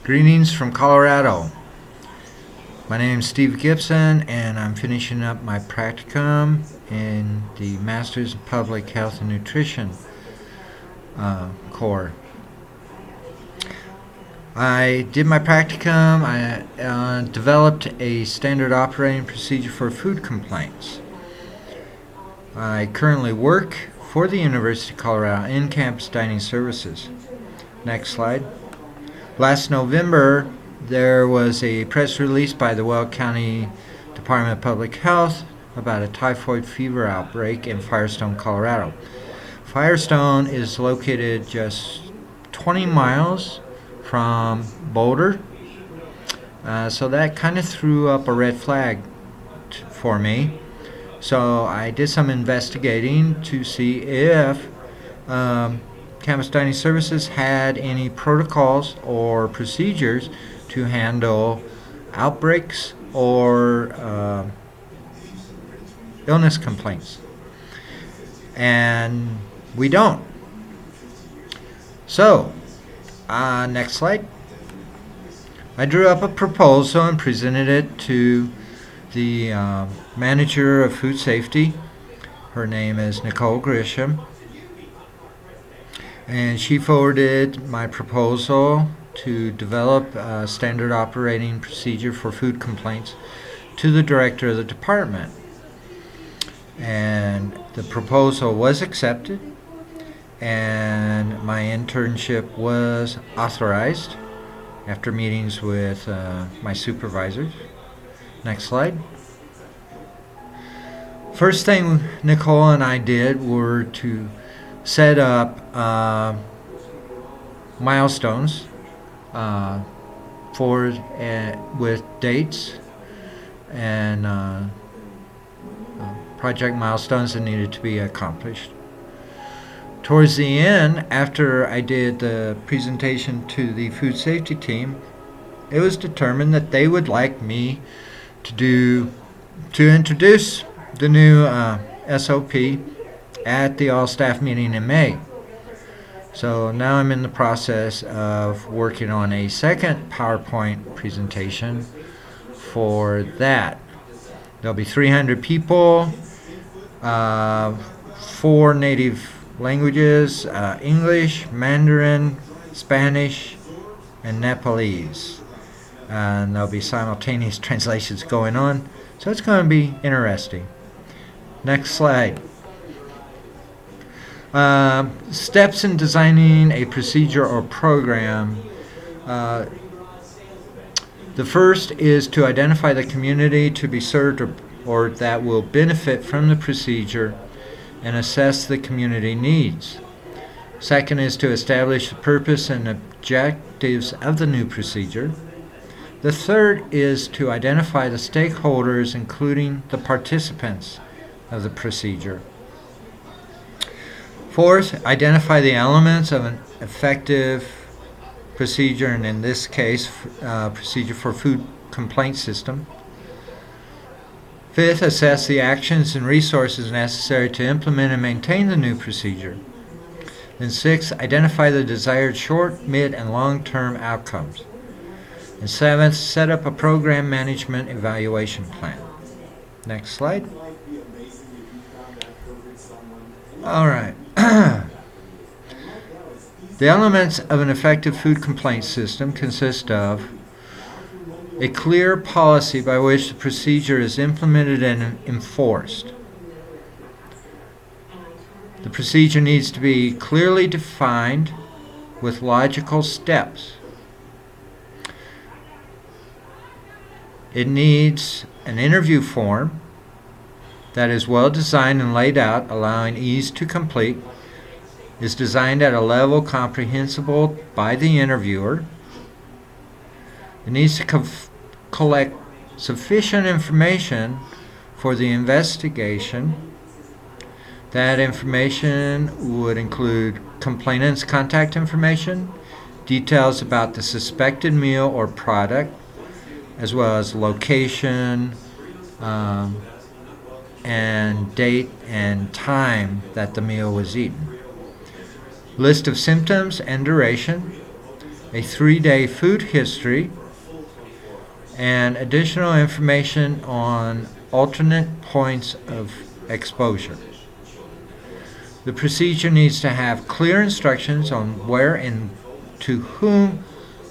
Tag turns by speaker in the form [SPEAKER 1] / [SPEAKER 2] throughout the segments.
[SPEAKER 1] Greetings from Colorado. My name is Steve Gibson, and I'm finishing up my practicum in the Masters in Public Health and Nutrition core. I did my practicum. I developed a standard operating procedure for food complaints. I currently work for the University of Colorado in campus dining services. Next slide. Last November, there was a press release by the Weld County Department of Public Health about a typhoid fever outbreak in Firestone, Colorado. Firestone is located just 20 miles from Boulder, so that kind of threw up a red flag for me. So I did some investigating to see if Campus Dining Services had any protocols or procedures to handle outbreaks or illness complaints. And we don't. So, next slide. I drew up a proposal and presented it to the manager of food safety. Her name is Nicole Grisham. And she forwarded my proposal to develop a standard operating procedure for food complaints to the director of the department. And the proposal was accepted, and my internship was authorized after meetings with my supervisors. Next slide. First thing Nicole and I did were to set up milestones with dates and project milestones that needed to be accomplished. Towards the end, after I did the presentation to the food safety team, it was determined that they would like me to introduce the new SOP at the all-staff meeting in May. So now I'm in the process of working on a second PowerPoint presentation for that. There'll be 300 people, 4 native languages, English, Mandarin, Spanish, and Nepalese. And there'll be simultaneous translations going on, so it's going to be interesting. Next slide. Steps in designing a procedure or program. The first is to identify the community to be served or that will benefit from the procedure and assess the community needs. Second is to establish the purpose and objectives of the new procedure. The third is to identify the stakeholders, including the participants of the procedure. Fourth, identify the elements of an effective procedure, and in this case, procedure for food complaint system. Fifth, assess the actions and resources necessary to implement and maintain the new procedure. Then sixth, identify the desired short, mid, and long-term outcomes. And seventh, set up a program management evaluation plan. Next slide. All right. The elements of an effective food complaint system consist of a clear policy by which the procedure is implemented and enforced. The procedure needs to be clearly defined with logical steps. It needs an interview form that is well designed and laid out, allowing ease to complete, is designed at a level comprehensible by the interviewer. It needs to collect sufficient information for the investigation. That information would include complainant's contact information, details about the suspected meal or product, as well as location, and date and time that the meal was eaten. List of symptoms and duration, a 3-day food history, and additional information on alternate points of exposure. The procedure needs to have clear instructions on where and to whom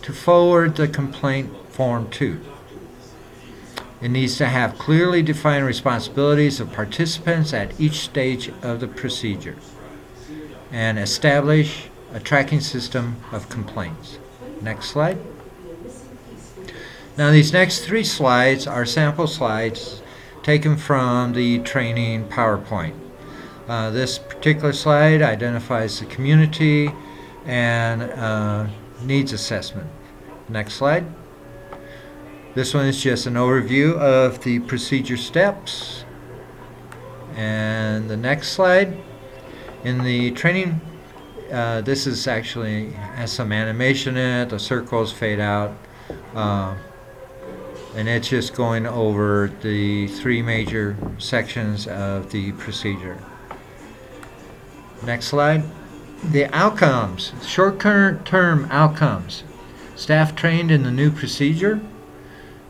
[SPEAKER 1] to forward the complaint form to. It needs to have clearly defined responsibilities of participants at each stage of the procedure and establish a tracking system of complaints. Next slide. Now these next 3 slides are sample slides taken from the training PowerPoint. This particular slide identifies the community and needs assessment. Next slide. This one is just an overview of the procedure steps. And the next slide. In the training, this is actually has some animation in it. The circles fade out. And it's just going over the 3 major sections of the procedure. Next slide. The outcomes, short-term outcomes. Staff trained in the new procedure.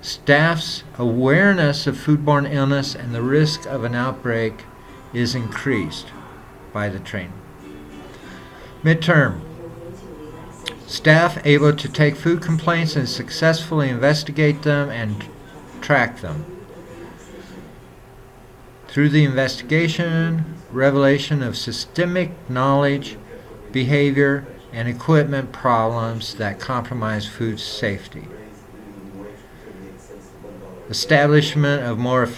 [SPEAKER 1] Staff's awareness of foodborne illness and the risk of an outbreak is increased by the training. Midterm. Staff able to take food complaints and successfully investigate them and track them. Through the investigation, revelation of systemic knowledge, behavior, and equipment problems that compromise food safety. Establishment of more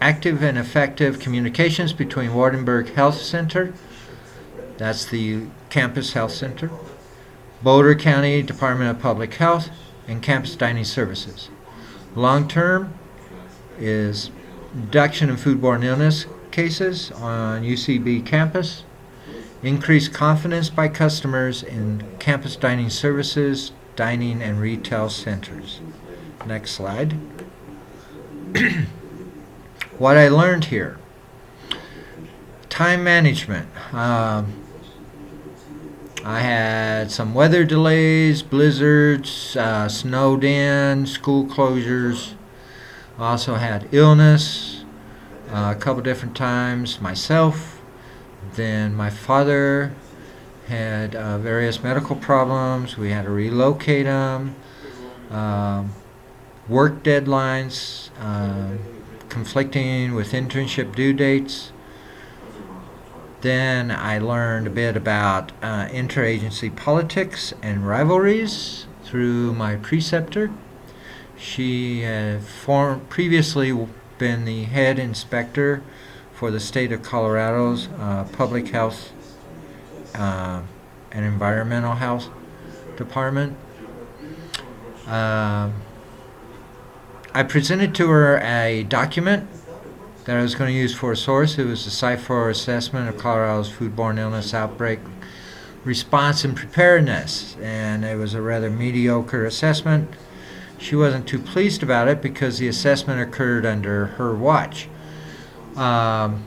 [SPEAKER 1] active and effective communications between Wardenburg Health Center, that's the campus health center, Boulder County Department of Public Health, and campus dining services. Long term is reduction in foodborne illness cases on UCB campus, increased confidence by customers in campus dining services, dining and retail centers. Next slide. What I learned here. Time management. I had some weather delays, blizzards, snowed in, school closures. I also had illness a couple different times myself. Then my father had various medical problems. We had to relocate him. Work deadlines, conflicting with internship due dates. Then I learned a bit about interagency politics and rivalries through my preceptor. She had previously been the head inspector for the state of Colorado's Public Health and Environmental Health Department. I presented to her a document that I was going to use for a source. It was the Site for Assessment of Colorado's Foodborne Illness Outbreak Response and Preparedness, and it was a rather mediocre assessment. She wasn't too pleased about it because the assessment occurred under her watch. And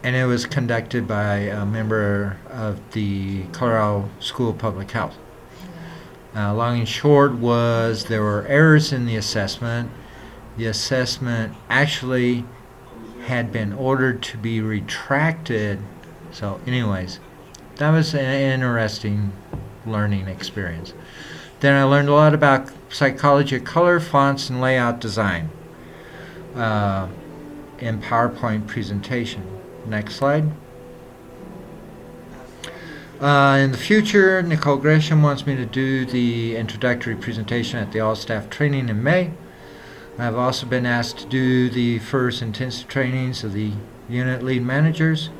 [SPEAKER 1] it was conducted by a member of the Colorado School of Public Health. Long and short was there were errors in the assessment. The assessment actually had been ordered to be retracted. So anyways, that was an interesting learning experience. Then I learned a lot about psychology of color, fonts, and layout design in PowerPoint presentation. Next slide. In the future, Nicole Gresham wants me to do the introductory presentation at the all-staff training in May. I've also been asked to do the first intensive trainings of the unit lead managers,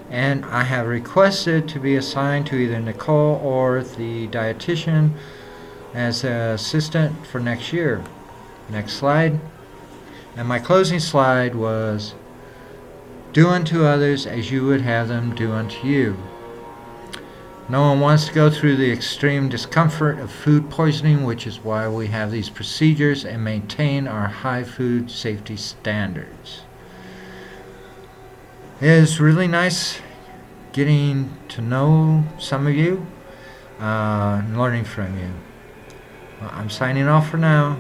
[SPEAKER 1] and I have requested to be assigned to either Nicole or the dietitian as an assistant for next year. Next slide. And my closing slide was, do unto others as you would have them do unto you. No one wants to go through the extreme discomfort of food poisoning, which is why we have these procedures and maintain our high food safety standards. It is really nice getting to know some of you. and learning from you. Well, I'm signing off for now.